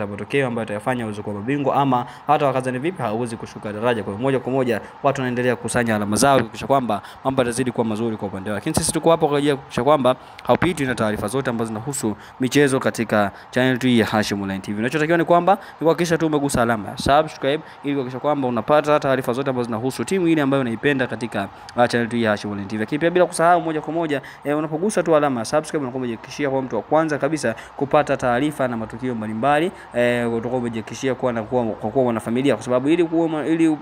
kupata matokeo ambayo yatafanya uweze kuwa mabingwa, ama hata wakazani vipi hauwezi kushuka daraja. Kwa moja kwa moja watu wanaendelea kukusanya alama zao kuhakikisha kwamba mambo yatazidi kuwa mazuri kwa upande wao. Lakini sisi tuko hapo kwa ajili ya kuhakikisha kwamba haupitwi na taarifa zote ambazo zinahusu michezo katika channel hii ya Hashim Online TV. Unachotakiwa ni kwamba ni kuhakikisha tu umegusa alama ya subscribe ili kuhakikisha kwamba unapata taarifa zote ambazo zinahusu timu ile ambayo unaipenda katika channel hii ya Hashim Online TV. Lakini pia bila kusahau moja kwa moja unapogusa tu alama ya subscribe unakuwa umejihakikishia kwa mtu wa kwanza kabisa kupata taarifa na matukio mbalimbali, utakuwa umejihakikishia kuwa na kuwa mwanafamilia, kwa sababu ili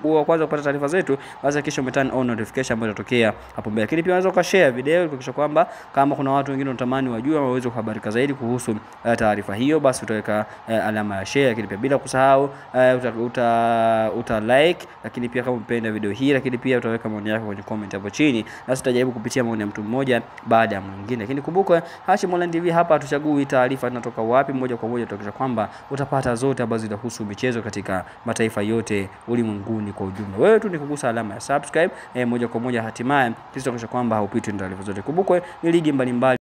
kuwa kwanza kupata taarifa zetu basi kisha turn on notification ambayo itatokea hapo mbele. Lakini pia unaweza ukashare video kuhakikisha kwamba kama kuna watu wengine wanatamani wajue au waweze kuhabarika zaidi kuhusu taarifa hiyo, basi utaweka alama ya share. Lakini pia bila kusahau uta like, lakini pia kama umependa video hii, lakini pia utaweka maoni yako kwenye comment hapo chini, na tutajaribu kupitia maoni ya mtu mmoja baada ya mwingine. Lakini kumbuka Hashim Online TV hapa hatuchagui taarifa zinatoka wapi, moja kwa moja tutahakikisha kwamba utapata zote ambazo zinahusu michezo katika mataifa yote ulimwenguni kwa ujumla. Wewe tu ni kugusa alama ya subscribe moja kwa moja, hatimaye sisi tutahakikisha kwamba haupitwi na taarifa zote. Kumbuka ni ligi mbalimbali